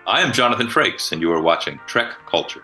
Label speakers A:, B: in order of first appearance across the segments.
A: I am Jonathan Frakes, and you are watching TrekCulture.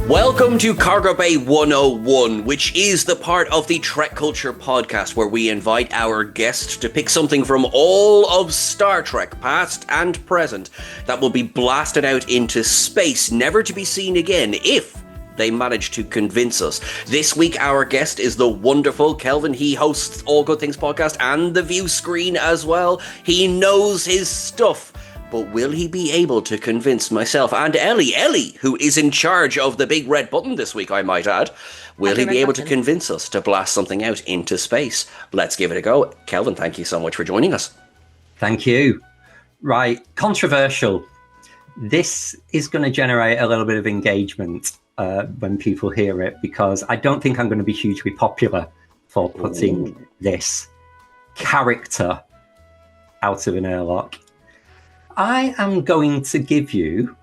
B: Welcome to Cargo Bay 101, which is the part of the TrekCulture podcast where we invite our guests to pick something from all of Star Trek, past and present, that will be blasted out into space, never to be seen again, if they manage to convince us. This week, our guest is the wonderful Kelvin. He hosts All Good Things podcast and The View Screen as well. He knows his stuff. But will he be able to convince myself and Ellie, who is in charge of the big red button this week, I might add, will he be able to convince us to blast something out into space? Let's give it a go. Kelvin, thank you so much for joining us.
C: Thank you. Right, controversial. This is going to generate a little bit of engagement when people hear it, because I don't think I'm going to be hugely popular for putting this character out of an airlock. I am going to give you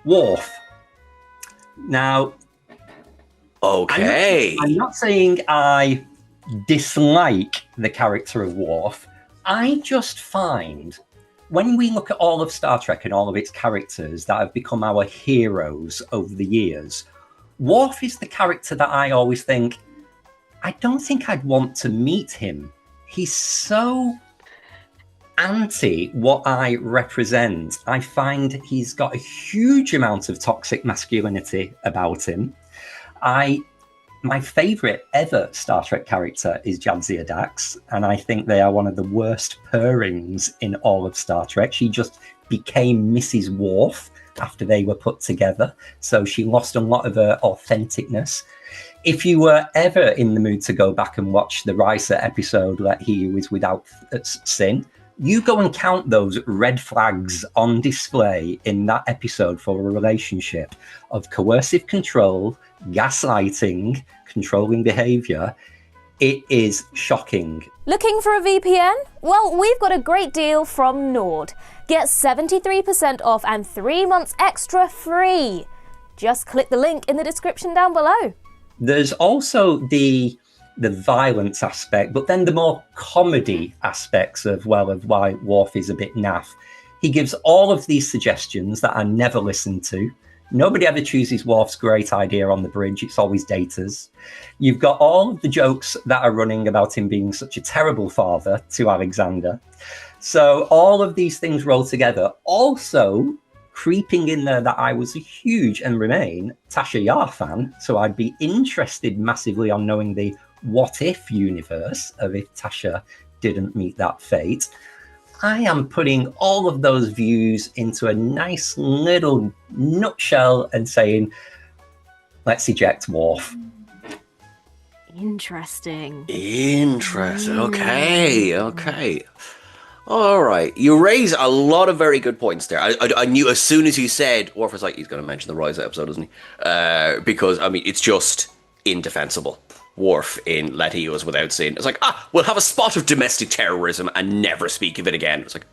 C: Worf. Now,
B: okay.
C: I'm not saying I dislike the character of Worf. I just find when we look at all of Star Trek and all of its characters that have become our heroes over the years, Worf is the character that I always think, I don't think I'd want to meet him. He's so anti what I represent. I find he's got a huge amount of toxic masculinity about him. My favourite ever Star Trek character is Jadzia Dax, and I think they are one of the worst pairings in all of Star Trek. She just became Mrs. Worf after they were put together, so she lost a lot of her authenticness. If you were ever in the mood to go back and watch the Risa episode, Let He Who Is Without Sin, you go and count those red flags on display in that episode for a relationship of coercive control, gaslighting, controlling behaviour. It is shocking.
D: Looking for a VPN? Well, we've got a great deal from Nord. Get 73% off and 3 months extra free. Just click the link in the description down below.
C: There's also the violence aspect, but then the more comedy aspects of why Worf is a bit naff. He gives all of these suggestions that are never listened to. Nobody ever chooses Worf's great idea on the bridge. It's always Data's. You've got all of the jokes that are running about him being such a terrible father to Alexander. So all of these things roll together. Also, creeping in there that I was a huge and remain Tasha Yar fan, so I'd be interested massively on knowing the what if universe of if Tasha didn't meet that fate. I am putting all of those views into a nice little nutshell and saying, let's eject Worf.
D: Interesting.
B: Okay. All right. You raise a lot of very good points there. I knew as soon as you said, Worf was like, he's going to mention the Rise episode, isn't he? Because, I mean, it's just indefensible. Worf in Let He Who Is Without Sin. It's like, we'll have a spot of domestic terrorism and never speak of it again. It's like,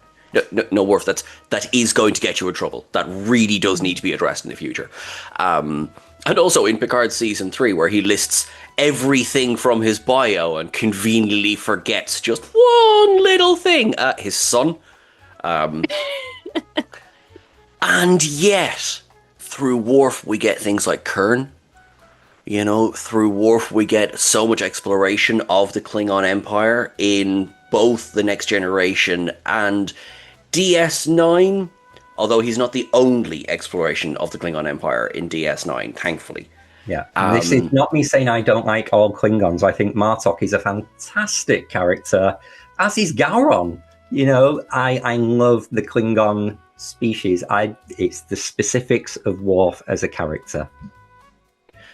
B: no, Worf, that is going to get you in trouble. That really does need to be addressed in the future. And also in Picard Season 3, where he lists everything from his bio and conveniently forgets just one little thing. His son. And yet, through Worf, we get things like Kurn. You know, through Worf, we get so much exploration of the Klingon Empire in both The Next Generation and DS9, although he's not the only exploration of the Klingon Empire in DS9, thankfully.
C: Yeah, this is not me saying I don't like all Klingons. I think Martok is a fantastic character, as is Gowron. You know, I love the Klingon species. It's the specifics of Worf as a character.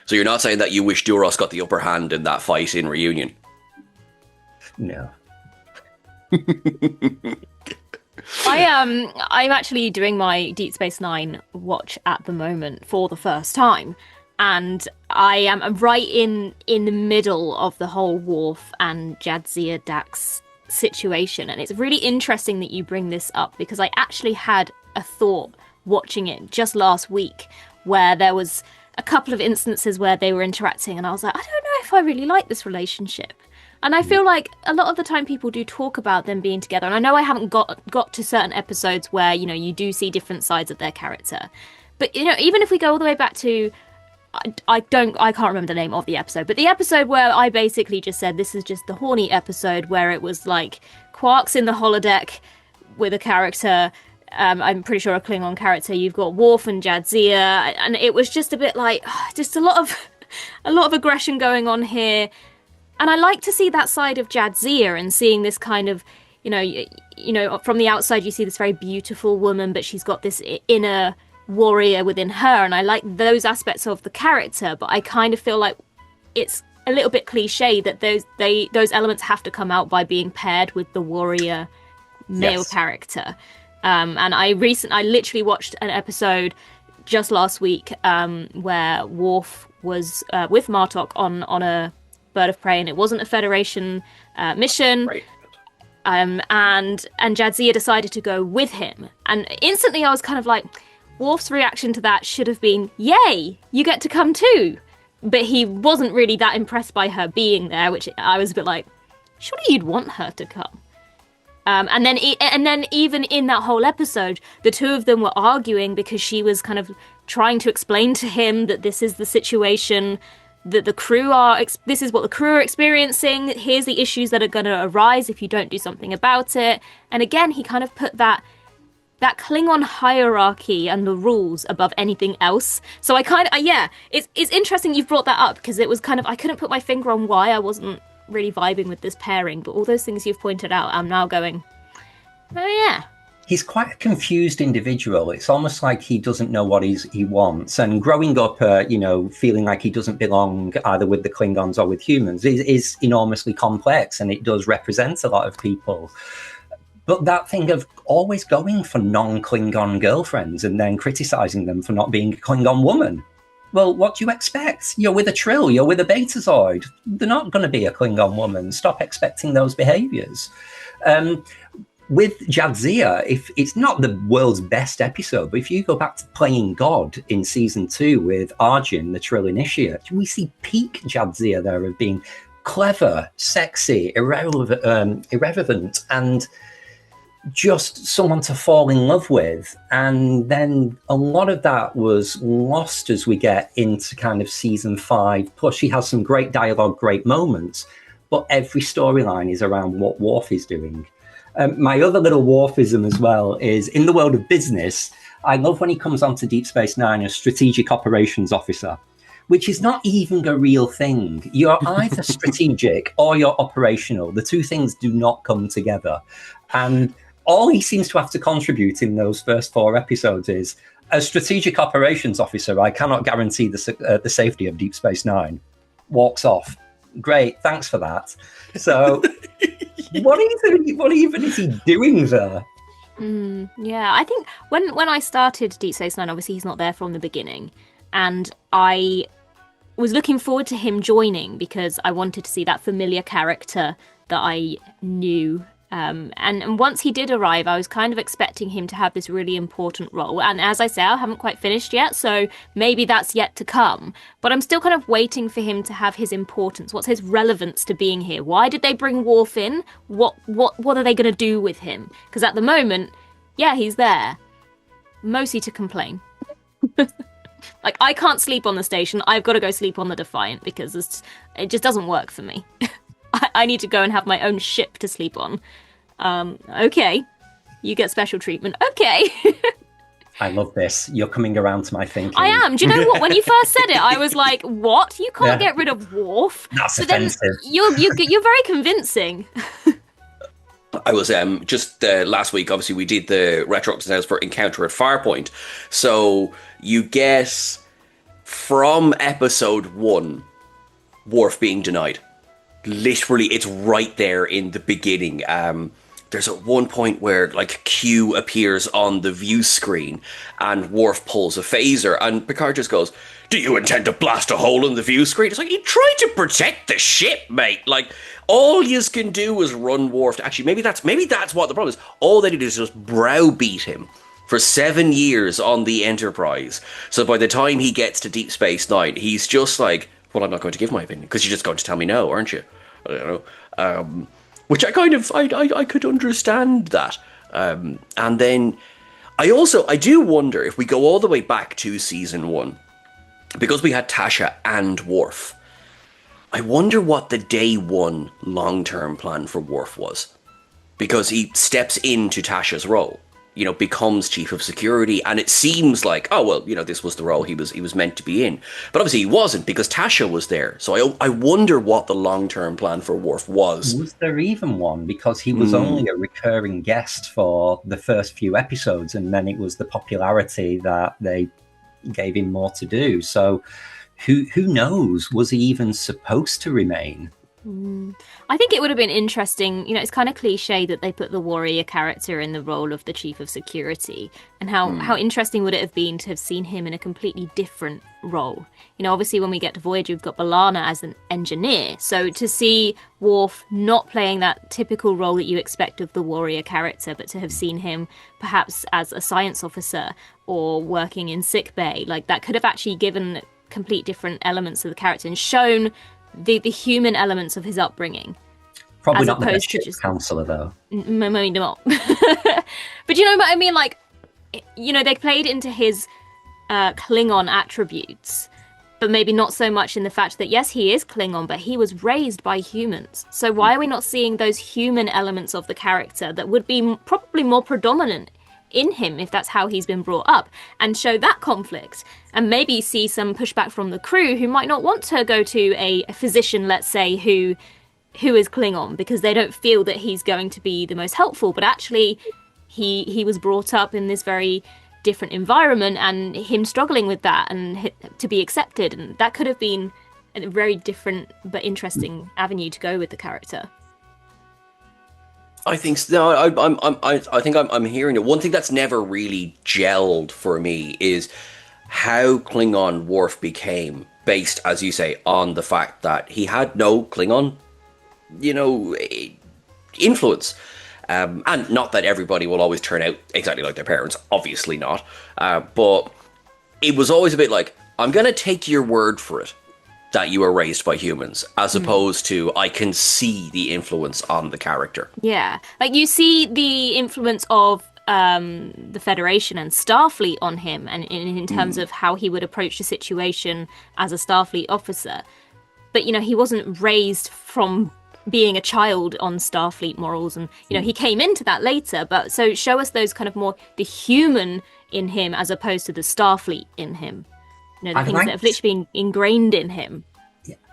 B: So you're not saying that you wish Duros got the upper hand in that fight in Reunion?
C: No.
E: I'm actually doing my Deep Space Nine watch at the moment for the first time, and I'm right in the middle of the whole Worf and Jadzia Dax situation, and it's really interesting that you bring this up, because I actually had a thought watching it just last week where there was a couple of instances where they were interacting, and I was like, I don't know if I really like this relationship. And I feel like a lot of the time people do talk about them being together, and I know I haven't got to certain episodes where, you know, you do see different sides of their character. But, you know, even if we go all the way back to, I can't remember the name of the episode, but the episode where I basically just said this is just the horny episode, where it was like Quark's in the holodeck with a character, I'm pretty sure a Klingon character, you've got Worf and Jadzia, and it was just a bit like, just a lot of aggression going on here. And I like to see that side of Jadzia, and seeing this kind of, you know, from the outside you see this very beautiful woman, but she's got this inner warrior within her, and I like those aspects of the character, but I kind of feel like it's a little bit cliche that those elements have to come out by being paired with the warrior male character. And I literally watched an episode just last week where Worf was with Martok on a bird of prey, and it wasn't a Federation mission.
A: Right.
E: And Jadzia decided to go with him, and instantly I was kind of like, Worf's reaction to that should have been, yay, you get to come too. But he wasn't really that impressed by her being there, which I was a bit like, surely you'd want her to come. And then even in that whole episode, the two of them were arguing because she was kind of trying to explain to him that this is the situation that this is what the crew are experiencing. Here's the issues that are going to arise if you don't do something about it. And again, he kind of put that Klingon hierarchy and the rules above anything else. So it's interesting you've brought that up, because it was kind of, I couldn't put my finger on why I wasn't really vibing with this pairing, but all those things you've pointed out, I'm now going, oh yeah.
C: He's quite a confused individual. It's almost like he doesn't know what he wants. And growing up, feeling like he doesn't belong either with the Klingons or with humans is enormously complex, and it does represent a lot of people. But that thing of always going for non-Klingon girlfriends and then criticising them for not being a Klingon woman. Well, what do you expect? You're with a Trill, you're with a Betazoid. They're not going to be a Klingon woman. Stop expecting those behaviours. With Jadzia, if it's not the world's best episode, but if you go back to playing God in season 2 with Arjun, the Trill initiate, we see peak Jadzia there of being clever, sexy, irrelevant, and just someone to fall in love with. And then a lot of that was lost as we get into kind of season 5. Plus, she has some great dialogue, great moments, but every storyline is around what Worf is doing. My other little Worfism as well is, in the world of business, I love when he comes onto Deep Space Nine as strategic operations officer, which is not even a real thing. You're either strategic or you're operational. The two things do not come together. And all he seems to have to contribute in those first 4 episodes is, as strategic operations officer, I cannot guarantee the safety of Deep Space Nine. Walks off. Great, thanks for that. So, what even is he doing there?
E: Yeah, I think when I started Deep Space Nine, obviously he's not there from the beginning, and I was looking forward to him joining because I wanted to see that familiar character that I knew. And once he did arrive, I was kind of expecting him to have this really important role. And as I say, I haven't quite finished yet, so maybe that's yet to come. But I'm still kind of waiting for him to have his importance. What's his relevance to being here? Why did they bring Worf in? What are they going to do with him? Because at the moment, yeah, he's there. Mostly to complain. Like, I can't sleep on the station. I've got to go sleep on the Defiant because it just doesn't work for me. I need to go and have my own ship to sleep on. Okay. You get special treatment. Okay.
C: I love this. You're coming around to my thinking.
E: I am. Do you know what? When you first said it, I was like, what? You can't get rid of Worf?
C: That's offensive.
E: You're very convincing.
B: I was just last week, obviously, we did the retro episodes for Encounter at Farpoint. So you get from episode 1, Worf being denied. Literally, it's right there in the beginning. There's at one point where, like, Q appears on the view screen and Worf pulls a phaser and Picard just goes, "Do you intend to blast a hole in the view screen?" It's like, you try to protect the ship, mate. Like, all you can do is run Worf. Actually, maybe that's what the problem is. All they did is just browbeat him for 7 years on the Enterprise. So by the time he gets to Deep Space Nine, he's just like, well, I'm not going to give my opinion because you're just going to tell me no, aren't you? I don't know. Which I kind of, I could understand that. And then I do wonder if we go all the way back to season 1, because we had Tasha and Worf. I wonder what the day one long-term plan for Worf was. Because he steps into Tasha's role, becomes chief of security, and it seems like, oh, well, this was the role he was meant to be in. But obviously he wasn't, because Tasha was there. So I wonder what the long-term plan for Worf was.
C: Was there even one? Because he was only a recurring guest for the first few episodes, and then it was the popularity that they gave him more to do. So who knows? Was he even supposed to remain?
E: I think it would have been interesting. It's kind of cliche that they put the warrior character in the role of the chief of security, and how interesting would it have been to have seen him in a completely different role. Obviously when we get to Voyager, we've got B'Elanna as an engineer, so to see Worf not playing that typical role that you expect of the warrior character, but to have seen him perhaps as a science officer or working in sickbay, like that could have actually given complete different elements of the character and shown the human elements of his upbringing.
C: Probably not the best counselor, though.
E: Maybe not. But you know what I mean? Like, they played into his Klingon attributes, but maybe not so much in the fact that, yes, he is Klingon, but he was raised by humans. So why are we not seeing those human elements of the character that would be probably more predominant in him if that's how he's been brought up, and show that conflict, and maybe see some pushback from the crew who might not want to go to a physician, let's say, who is Klingon, because they don't feel that he's going to be the most helpful, but actually he was brought up in this very different environment, and him struggling with that and to be accepted, and that could have been a very different but interesting avenue to go with the character.
B: I think no. I think I'm hearing it. One thing that's never really gelled for me is how Klingon Worf became, based, as you say, on the fact that he had no Klingon, influence. And not that everybody will always turn out exactly like their parents, obviously not. But it was always a bit like, I'm going to take your word for it that you were raised by humans, as opposed to I can see the influence on the character.
E: Yeah, like you see the influence of the Federation and Starfleet on him, and in terms of how he would approach the situation as a Starfleet officer. But, he wasn't raised from being a child on Starfleet morals, and, he came into that later. But so show us those kind of more the human in him as opposed to the Starfleet in him. The things that have literally been ingrained in him.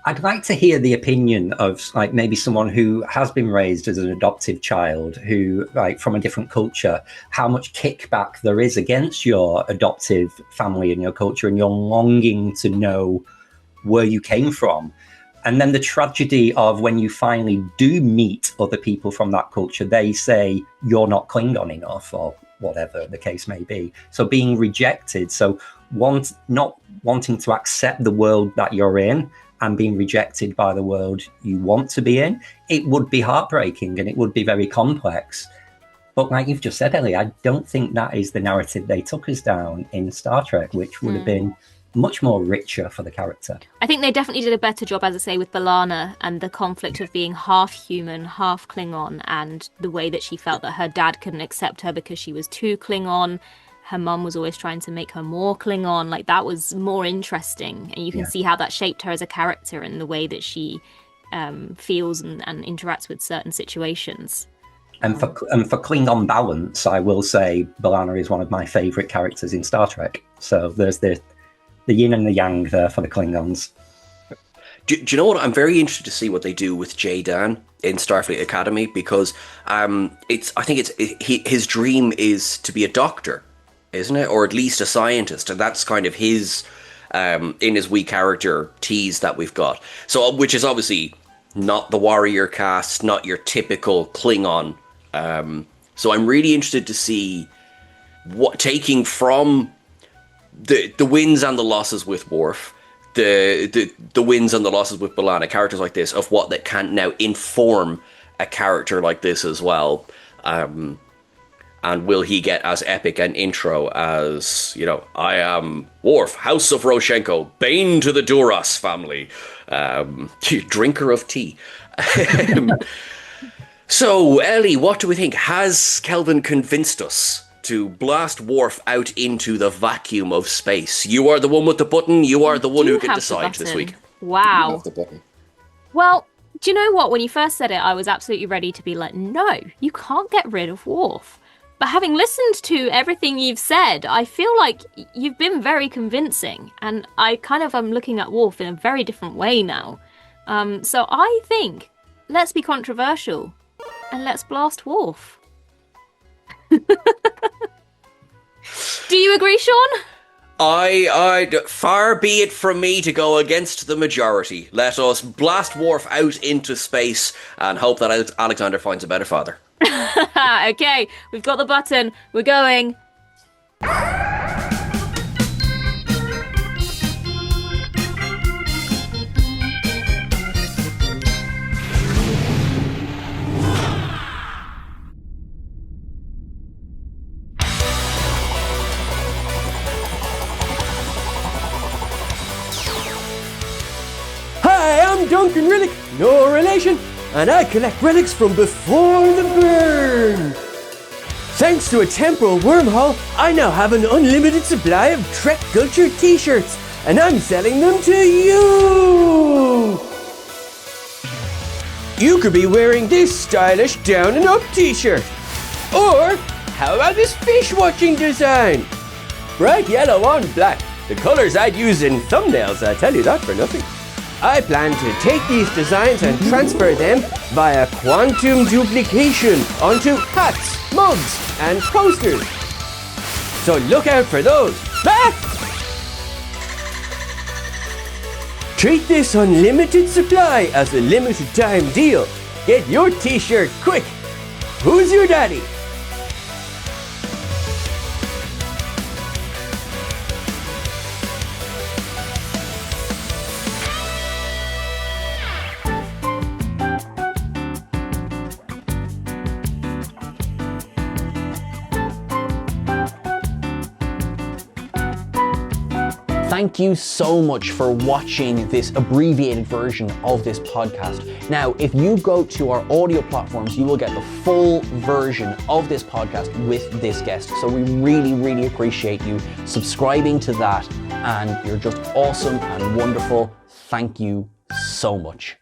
C: I'd like to hear the opinion of maybe someone who has been raised as an adoptive child, who from a different culture, how much kickback there is against your adoptive family and your culture, and your longing to know where you came from. And then the tragedy of when you finally do meet other people from that culture, they say you're not Klingon enough, or whatever the case may be. So being rejected, not wanting to accept the world that you're in and being rejected by the world you want to be in, it would be heartbreaking and it would be very complex. But like you've just said, Ellie, I don't think that is the narrative they took us down in Star Trek, which would have been much more richer for the character.
E: I think they definitely did a better job, as I say, with B'Elanna and the conflict of being half human, half Klingon, and the way that she felt that her dad couldn't accept her because she was too Klingon. Her mum was always trying to make her more Klingon. Like, that was more interesting, and you can see how that shaped her as a character and the way that she feels and interacts with certain situations.
C: And for Klingon balance, I will say B'Elanna is one of my favourite characters in Star Trek. So there's the yin and the yang there for the Klingons.
B: Do you know what? I'm very interested to see what they do with Jaydan in Starfleet Academy, because his dream is to be a doctor, isn't it? Or at least a scientist, and that's kind of his in his wee character tease that we've got. So, which is obviously not the warrior cast, not your typical Klingon. So I'm really interested to see what, taking from the wins and the losses with Worf, the wins and the losses with B'Elanna, characters like this, of what that can now inform a character like this as well. And will he get as epic an intro as, I am Worf, House of Roshenko, Bane to the Duras family, drinker of tea. So, Ellie, what do we think? Has Kelvin convinced us to blast Worf out into the vacuum of space? You are the one with the button. You are the one who can decide this week.
E: Wow.
A: The button.
E: Well, do you know what? When you first said it, I was absolutely ready to be like, no, you can't get rid of Worf. But having listened to everything you've said, I feel like you've been very convincing. And I kind of am looking at Worf in a very different way now. So I think, let's be controversial. And let's blast Worf. Do you agree, Sean?
B: Far be it from me to go against the majority. Let us blast Worf out into space and hope that Alexander finds a better father.
E: Okay, we've got the button. We're going.
F: Hi, I'm Duncan Rillick, no relation, and I collect relics from before the burn. Thanks to a temporal wormhole, I now have an unlimited supply of TrekCulture t-shirts, and I'm selling them to you! You could be wearing this stylish down and up t-shirt. Or, how about this fish watching design? Bright yellow on black, the colors I'd use in thumbnails, I tell you that for nothing. I plan to take these designs and transfer them via quantum duplication onto hats, mugs, and posters. So look out for those. Ah! Treat this unlimited supply as a limited time deal. Get your t-shirt quick. Who's your daddy?
G: Thank you so much for watching this abbreviated version of this podcast. Now, if you go to our audio platforms, you will get the full version of this podcast with this guest. So we really, really appreciate you subscribing to that. And you're just awesome and wonderful. Thank you so much.